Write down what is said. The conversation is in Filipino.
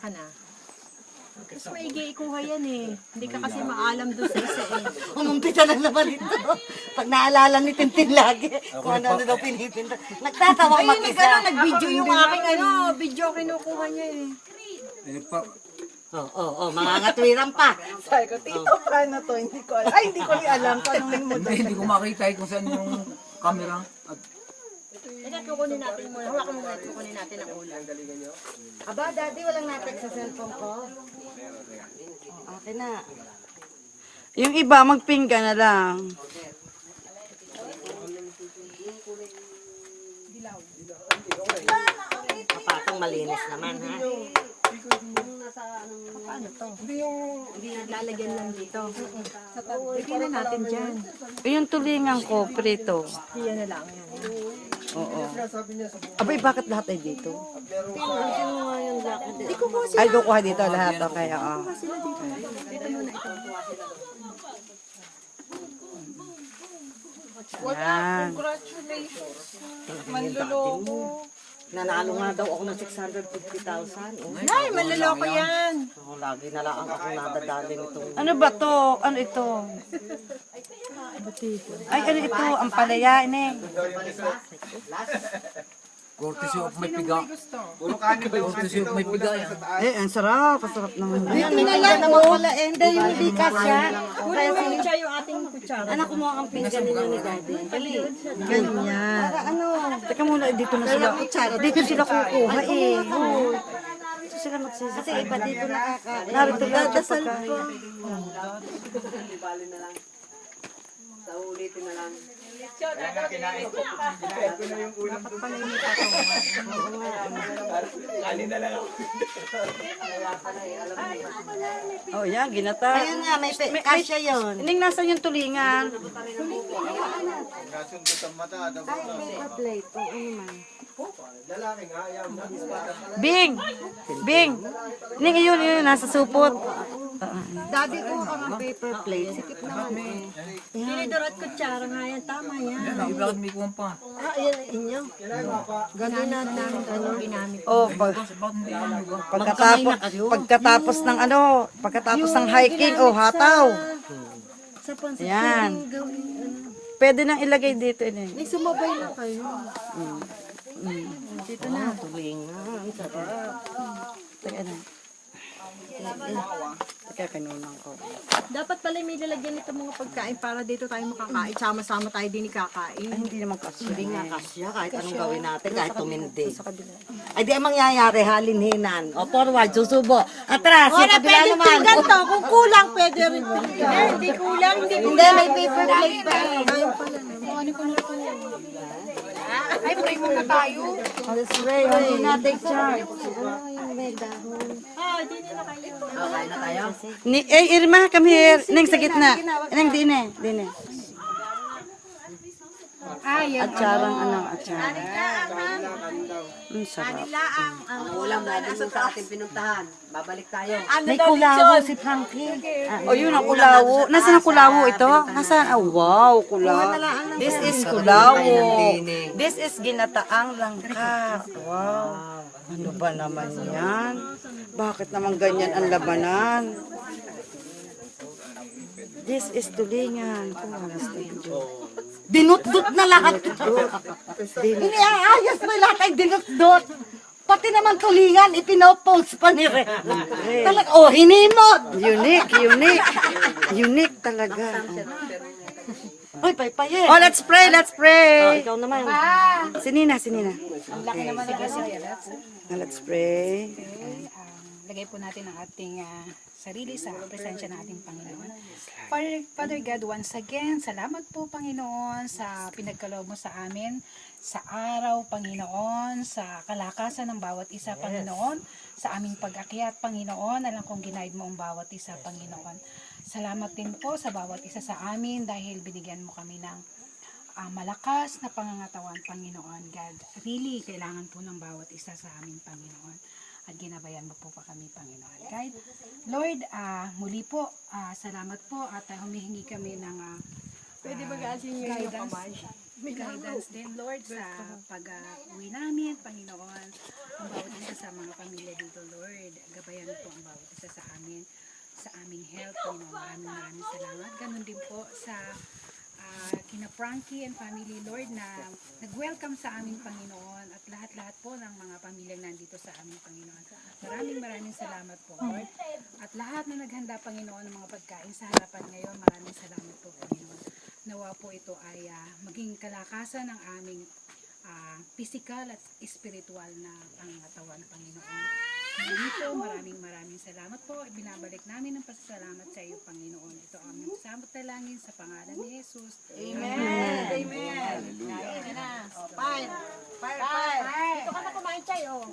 ka na. Mas maigi ikuha yan eh. Hindi ka kasi maalam doon sa isa eh. Umumpita na naman ito. Pag naalala ni Tintin lagi, kung ano daw pinipinta. Nagtatawa Ayun, mag-isa. nag-video yung aking video kinukuha niya eh. Mga ngatwiran pa. Sabi ko, Tito, paano to? Hindi ko alam. Ay, hindi ko rin alam kung anong may model. Hindi ko makita kung saan yung camera. At Teka, kukunin natin muna. Hawakan mo muna, kukunin natin ang ulam. Aba, Daddy, walang natin sa cellphone ko. Okay na. Yung iba, magpingga na lang. Papatong malinis naman, ha? Paano to? Hindi lalagyan lang dito. Lagyan na natin dyan. Yung tulingan ko, prito. Yan na lang yan. Oo. Abay, bakit lahat ay dito? Hindi ko po Ay, kukuha dito lahat. Okay, oo. sila dito. Dito muna ito. Yan. Manluloko. Nanalo nga daw ako ng 650,000. Oh. Ay, manloloko yan. Oh, lagi na lang ako nadadali nitong... Ano ba to? Ano ito? Ay, ano ito? Ang palaya, ini. courtesy of may piga. Courtesy of may piga yan. Eh, ang sarap. Ang sarap naman. Ayan, may pinggan naman pala. Eh, hindi yung hindi kasya. Kunin mo yung siya yung ating kutsara. Anak, kumuha kang pinggan ninyo ni Daddy. Dali. Ganyan. Para ano? Teka muna, dito na sila. Dito sila kukuha eh. Oo. Dito sila magsisip. Kasi iba dito nakakain. Narito lang sa pagkain. Oh, yan, ginata. Ayun nga, may kasya yun. Ining nasan yung tulingan? Ay, paper plate. Kung ano man. Bing! Bing! Ining yun, nasa supot. Daddy ko ang paper plate. Sikip naman eh. Tinidor at kutsara nga yan. Tama yan. Yan, bakit may kuwan pa? Ah, yan ang inyo. Ganun natin ano ginamit. Oh, Bakit hindi yan lugar? pagkatapos ng ano, pagkatapos ng hiking, oh, hataw. Sa pansit Yan. gawin. Pwede nang ilagay dito. Ini. May sumabay na kayo. Dito na. Tulingan. Sarap. Teka na. Teka, kanunang ko. Dapat pala may lalagyan nito mga pagkain para dito tayo makakain. Sama-sama tayo din kakain. Ay, hindi naman kasi. Hindi nga kasya. Kahit anong gawin natin. Kahit tumindi. Ay, di ang mangyayari. Halinhinan. O, forward. Susubo. Atras. Yung kabila naman. to. Kung kulang, pwede rin hindi kulang. Hindi, may paper plate pa. Ay, pray muna tayo. Oh, let's pray. Hindi na, take charge. May dahon. Irma, come here. Neng sa gitna. Neng, dine. Dine. Atsarang ano, atsarang. Sarap. Ulam na din sa ating pinuntahan. Babalik tayo. May kulawo si Frankie. Oh, yun ang kulawo. Nasaan ang kulawo ito? Nasaan? Ah, wow, kulawo. This is kulawo. This is ginataang langka. Wow. Ano ba naman yan? Bakit naman ganyan ang labanan? This is tulingan. Dinut-dut na lahat. Iniaayos mo lahat ay dinut-dut. Pati naman tulingan, ipinopost pa ni Ren. Talag, oh, hinimot. Unique, unique. Unique talaga. Uy, paypayin. Oh, let's pray, let's Oh, pray. ikaw naman. Sinina, sinina. Ang laki naman ng kasi. Let's pray. Lagay po natin ang ating sarili sa presensya ng ating Panginoon. Father God, once again, salamat po Panginoon sa pinagkaloob mo sa amin, sa araw Panginoon, sa kalakasan ng bawat isa Panginoon, sa aming pag-akyat Panginoon, alam kong ginaid mo ang bawat isa Panginoon. Salamat din po sa bawat isa sa amin dahil binigyan mo kami ng malakas na pangangatawan Panginoon God. Really, kailangan po ng bawat isa sa amin Panginoon. At ginabayan mo po pa kami, Panginoon. Guide, Lord, muli po, salamat po at humihingi kami ng Pwede ba gaasin nyo yung kamay? guidance din, Lord, sa pag-uwi namin, Panginoon, ang bawat isa sa mga pamilya dito, Lord. Gabayan aming health, Panginoon. Maraming salamat. Ganun din po sa kina Frankie and family, Lord, na nag-welcome sa aming Panginoon at lahat-lahat po ng mga pamilyang nandito sa aming Panginoon. Maraming salamat po, Lord. At lahat na naghanda, Panginoon, ng mga pagkain sa harapan ngayon, maraming salamat po, Panginoon. Nawa po ito ay maging kalakasan ng aming physical at spiritual na pangatawan, Panginoon. Muli po, maraming salamat po. Binabalik namin ang pasasalamat sa iyo, Panginoon. Ito ang aming salamat talangin sa pangalan ni Jesus. Amen. Amen. Fire! Fire! Dito ka na kumain, Chay, oh.